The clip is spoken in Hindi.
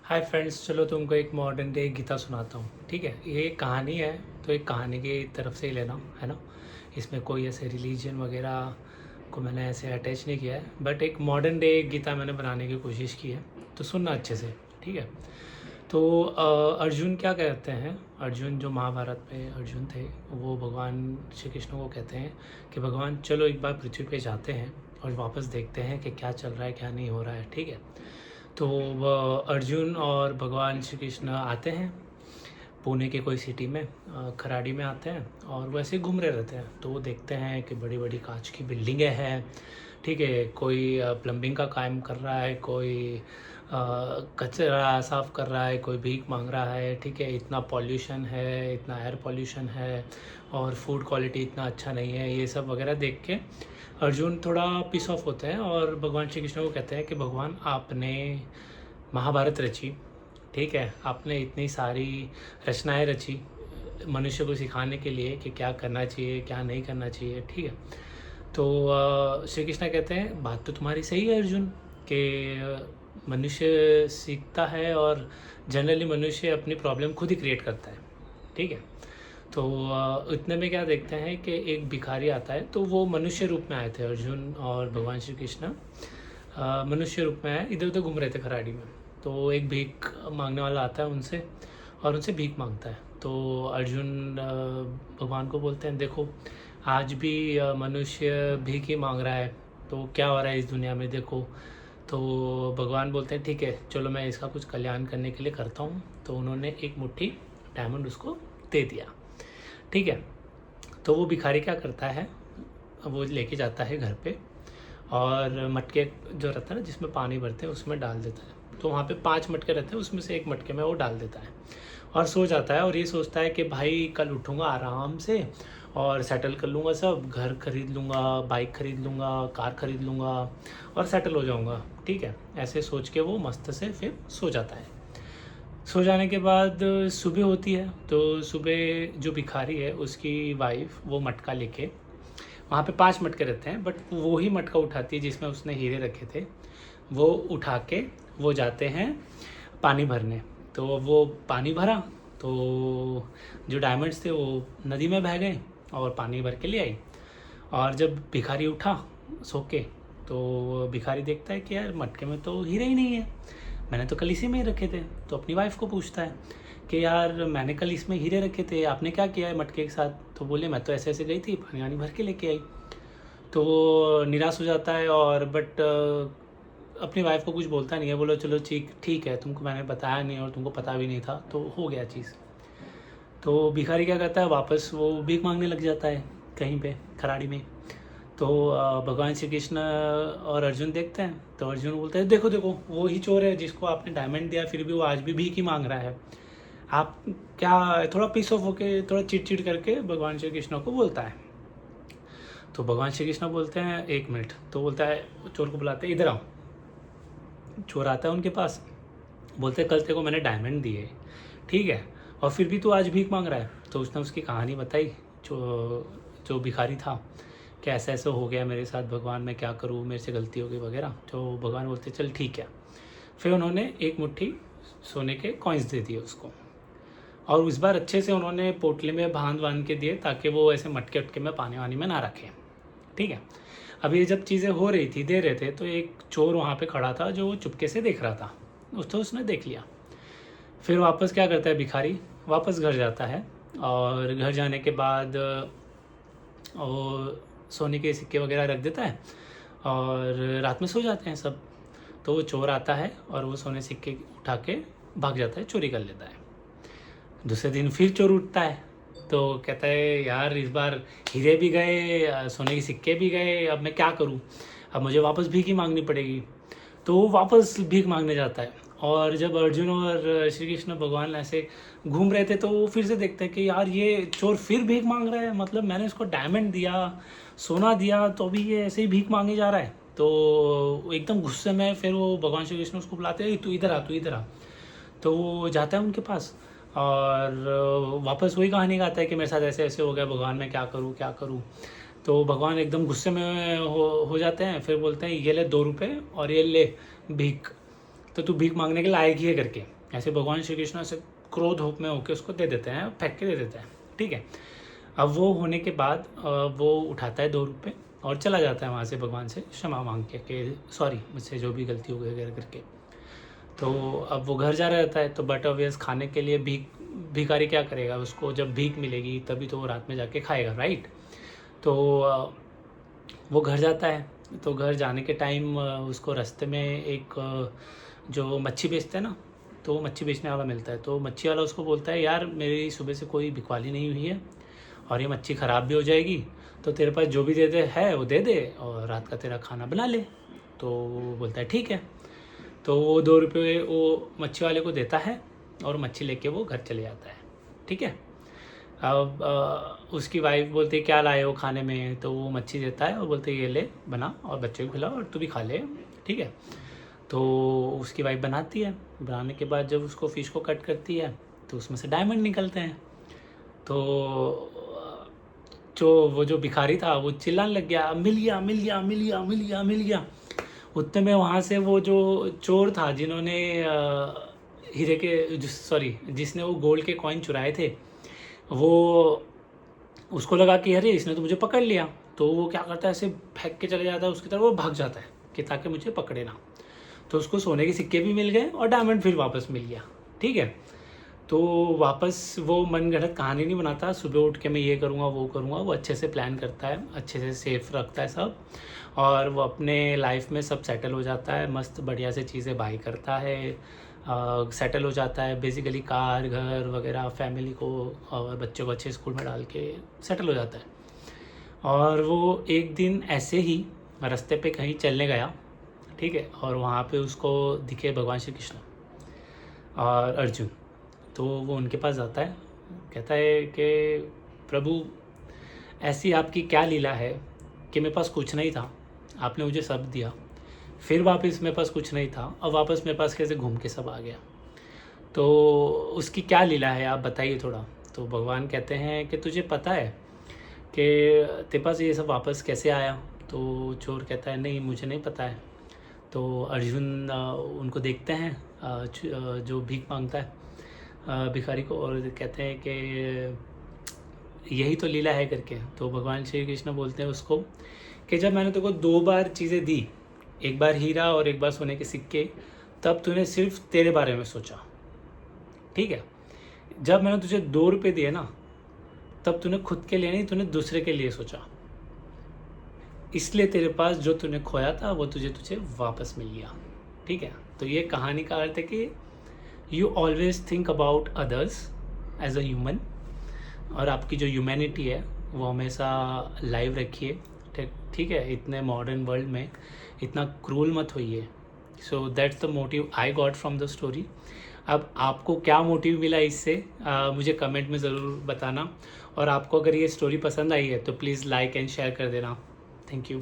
हाय फ्रेंड्स, चलो तुमको एक मॉडर्न डे गीता सुनाता हूँ। ठीक है, ये एक कहानी है तो एक कहानी की तरफ से ही लेना है ना। इसमें कोई ऐसे रिलीजन वगैरह को मैंने ऐसे अटैच नहीं किया है, बट एक मॉडर्न डे गीता मैंने बनाने की कोशिश की है, तो सुनना अच्छे से। ठीक है। तो अर्जुन क्या कहते हैं, अर्जुन जो महाभारत में अर्जुन थे, वो भगवान श्री कृष्ण को कहते हैं कि भगवान चलो एक बार पृथ्वी पे जाते हैं और वापस देखते हैं कि क्या चल रहा है क्या नहीं हो रहा है। ठीक है। तो वह अर्जुन और भगवान श्री कृष्ण आते हैं पुणे के कोई सिटी में, खराड़ी में आते हैं और वो ऐसे घूम रहे रहते हैं। तो वो देखते हैं कि बड़ी बड़ी कांच की बिल्डिंगें हैं। ठीक है, कोई प्लम्बिंग का काम कर रहा है, कोई कचरा साफ कर रहा है, कोई भीख मांग रहा है। ठीक है, इतना पॉल्यूशन है, इतना एयर पॉल्यूशन है और फूड क्वालिटी इतना अच्छा नहीं है, ये सब वगैरह देख के अर्जुन थोड़ा पीस ऑफ होते हैं और भगवान श्री कृष्ण को कहते हैं कि भगवान आपने महाभारत रची। ठीक है, आपने इतनी सारी रचनाएं रची मनुष्य को सिखाने के लिए कि क्या करना चाहिए क्या नहीं करना चाहिए। ठीक है। तो श्री कृष्ण कहते हैं बात तो तुम्हारी सही है अर्जुन, कि मनुष्य सीखता है और जनरली मनुष्य अपनी प्रॉब्लम खुद ही क्रिएट करता है। ठीक है। तो इतने में क्या देखते हैं कि एक भिखारी आता है, तो वो मनुष्य रूप में आए थे अर्जुन और भगवान श्री कृष्ण मनुष्य रूप में आए, इधर उधर घूम रहे थे खराड़ी में। तो एक भीख मांगने वाला आता है उनसे और उनसे भीख मांगता है। तो अर्जुन भगवान को बोलते हैं देखो आज भी मनुष्य भीख ही मांग रहा है, तो क्या हो रहा है इस दुनिया में देखो। तो भगवान बोलते हैं ठीक है चलो मैं इसका कुछ कल्याण करने के लिए करता हूँ। तो उन्होंने एक मुट्ठी डायमंड उसको दे दिया। ठीक है। तो वो भिखारी क्या करता है, वो लेके जाता है घर पे और मटके जो रहता है ना जिसमें पानी भरते हैं उसमें डाल देता है। तो वहाँ पे 5 मटके रहते हैं, उसमें से एक मटके में वो डाल देता है और सो जाता है। और ये सोचता है कि भाई कल उठूँगा आराम से और सेटल कर लूँगा, सब घर खरीद लूँगा, बाइक खरीद लूँगा, कार खरीद लूँगा और सेटल हो जाऊँगा। ठीक है, ऐसे सोच के वो मस्त से फिर सो जाता है। सो जाने के बाद सुबह होती है, तो सुबह जो भिखारी है उसकी वाइफ वो मटका लेके, वहाँ पे 5 मटके रहते हैं बट वो ही मटका उठाती है जिसमें उसने हीरे रखे थे, वो उठा के वो जाते हैं पानी भरने। तो वो पानी भरा तो जो डायमंड्स थे वो नदी में बह गए और पानी भर के ले आई। और जब भिखारी उठा सो के, तो भिखारी देखता है कि यार मटके में तो हीरे ही नहीं है, मैंने तो कल इसी में ही रखे थे। तो अपनी वाइफ को पूछता है कि यार मैंने कल इसमें हीरे रखे थे, आपने क्या किया है मटके के साथ। तो बोले मैं तो ऐसे ऐसे गई थी पानी वानी भर के लेके आई। तो वो निराश हो जाता है और बट अपनी वाइफ को कुछ बोलता नहीं है, बोलो चलो ठीक ठीक है, तुमको मैंने बताया नहीं और तुमको पता भी नहीं था तो हो गया चीज़। तो भिखारी क्या करता है वापस वो भीख मांगने लग जाता है कहीं पे खराड़ी में। तो भगवान श्री कृष्ण और अर्जुन देखते हैं, तो अर्जुन बोलते हैं देखो देखो वो ही चोर है जिसको आपने डायमंड दिया, फिर भी वो आज भी भीख ही मांग रहा है। आप क्या, थोड़ा पीस ऑफ होके थोड़ा चिड़चिड़ करके भगवान श्री कृष्ण को बोलता है। तो भगवान श्री कृष्ण बोलते हैं 1 मिनट। तो बोलता है, चोर को बुलाते हैं इधर आओ। चोर आता है उनके पास, बोलते हैं कल तेरे को मैंने डायमंड दिए, ठीक है, और फिर भी तू आज भीख मांग रहा है। तो उसने उसकी कहानी बताई, जो जो भिखारी था कि ऐसा ऐसा हो गया मेरे साथ, भगवान मैं क्या करूँ, मेरे से गलती हो गई वगैरह। तो भगवान बोलते चल ठीक है। फिर उन्होंने एक मुट्ठी सोने के कॉइन्स दे दिए उसको, और इस बार अच्छे से उन्होंने पोटली में बांध के दिए ताकि वो ऐसे मटके उटके में पानी वानी में ना रखें। ठीक है। अब ये जब चीज़ें हो रही थी दे रहे थे, तो एक चोर वहाँ पे खड़ा था जो चुपके से देख रहा था, तो उसने देख लिया। फिर वापस क्या करता है भिखारी, वापस घर जाता है और घर जाने के बाद वो सोने के सिक्के वगैरह रख देता है और रात में सो जाते हैं सब। तो वो चोर आता है और वो सोने सिक्के उठा के भाग जाता है, चोरी कर लेता है। दूसरे दिन फिर चोर उठता है, तो कहता है यार इस बार हीरे भी गए, सोने के सिक्के भी गए, अब मैं क्या करूं, अब मुझे वापस भीख ही मांगनी पड़ेगी। तो वो वापस भीख मांगने जाता है। और जब अर्जुन और श्री कृष्ण भगवान ऐसे घूम रहे थे, तो वो फिर से देखते हैं कि यार ये चोर फिर भीख मांग रहा है, मतलब मैंने इसको डायमंड दिया, सोना दिया, तो अभी ये ऐसे ही भीख मांगे जा रहा है। तो एकदम गुस्से में फिर वो भगवान श्री कृष्ण उसको बुलाते हैं, तू इधर आ, तू इधर आ। तो वो जाता है उनके पास और वापस वही कहानी गाता है कि मेरे साथ ऐसे ऐसे हो गया, भगवान मैं क्या करूँ क्या करूँ। तो भगवान एकदम गुस्से में हो जाते हैं, फिर बोलते हैं ये ले 2 रुपये और ये ले भीख। तो तू भीख मांगने के लायक ही है करके, ऐसे भगवान श्री कृष्ण से क्रोध होप में होकर उसको दे देते हैं, फेंक के दे देते हैं, ठीक है। अब वो होने के बाद वो उठाता है 2 रुपये और चला जाता है वहाँ से भगवान से क्षमा मांग के कि सॉरी मुझसे जो भी गलती हो गई वगैरह करके। तो अब वो घर जा रहा रहता है, तो बट ऑब्वियस खाने के लिए भिखारी क्या करेगा, उसको जब भीख मिलेगी तभी तो वो रात में जाके खाएगा, राइट। तो वो घर जाता है, तो घर जाने के टाइम उसको रास्ते में एक जो मच्छी बेचते हैं ना, तो मच्छी बेचने वाला मिलता है। तो मच्छी वाला उसको बोलता है यार मेरी सुबह से कोई बिकवाली नहीं हुई है और ये मच्छी ख़राब भी हो जाएगी, तो तेरे पास जो भी दे दे है वो दे दे और रात का तेरा खाना बना ले। तो वो बोलता है ठीक है। तो वो 2 रुपये वो मच्छी वाले को देता है और मच्छी लेके वो घर चले जाता है, ठीक है। अब उसकी वाइफ बोलती है क्या लाए हो खाने में, तो वो मच्छी देता है और बोलते है ये ले बना और बच्चे को खिलाओ और तू भी खा ले, ठीक है। तो उसकी वाइफ बनाती है, बनाने के बाद जब उसको फ़िश को कट करती है तो उसमें से डायमंड निकलते हैं। तो वो जो भिखारी था वो चिल्लाने लग गया मिल गया मिल गया मिल गया मिल गया मिल गया। उतने में वहाँ से वो जो चोर था जिन्होंने हीरे के जिसने वो गोल्ड के कॉइन चुराए थे, वो उसको लगा कि अरे इसने तो मुझे पकड़ लिया। तो वो क्या करता है ऐसे फेंक के चले जाता है उसकी तरफ, वो भाग जाता है कि ताकि मुझे पकड़े ना। तो उसको सोने के सिक्के भी मिल गए और डायमंड फिर वापस मिल गया, ठीक है। तो वापस वो मनगढ़ंत कहानी नहीं बनाता, सुबह उठ के मैं ये करूँगा वो करूँगा, वो अच्छे से प्लान करता है, अच्छे से सेफ रखता है सब, और वो अपने लाइफ में सब सेटल हो जाता है, मस्त बढ़िया से चीज़ें बाई करता है, सेटल हो जाता है, बेसिकली कार घर वगैरह, फैमिली को और बच्चों को अच्छे स्कूल में डाल के सेटल हो जाता है। और वो एक दिन ऐसे ही रास्ते पे कहीं चलने गया, ठीक है, और वहाँ पे उसको दिखे भगवान श्री कृष्ण और अर्जुन। तो वो उनके पास जाता है, कहता है कि प्रभु ऐसी आपकी क्या लीला है कि मेरे पास कुछ नहीं था, आपने मुझे सब दिया, फिर वापस मेरे पास कुछ नहीं था और वापस मेरे पास कैसे घूम के सब आ गया, तो उसकी क्या लीला है आप बताइए थोड़ा। तो भगवान कहते हैं कि तुझे पता है कि तेरे पास ये सब वापस कैसे आया। तो चोर कहता है नहीं मुझे नहीं पता है। तो अर्जुन उनको देखते हैं जो भीख मांगता है भिखारी को, और कहते हैं कि यही तो लीला है करके। तो भगवान श्री कृष्ण बोलते हैं उसको कि जब मैंने तेरे को 2 बार चीज़ें दी, एक बार हीरा और एक बार सोने के सिक्के, तब तूने सिर्फ तेरे बारे में सोचा, ठीक है। जब मैंने तुझे 2 रुपये दिए ना, तब तूने खुद के लिए नहीं, तूने दूसरे के लिए सोचा, इसलिए तेरे पास जो तूने खोया था वो तुझे वापस मिल गया, ठीक है। तो ये कहानी का अर्थ है कि you always think about others as a human, और आपकी जो ह्यूमैनिटी है वो हमेशा लाइव रखिए, ठीक है। इतने मॉडर्न वर्ल्ड में इतना क्रूल मत होइए। So that's the motive I got from the story. अब आपको क्या मोटिव मिला इससे मुझे कमेंट में ज़रूर बताना, और आपको अगर ये स्टोरी पसंद आई है तो प्लीज़ लाइक एंड शेयर कर देना। Thank you.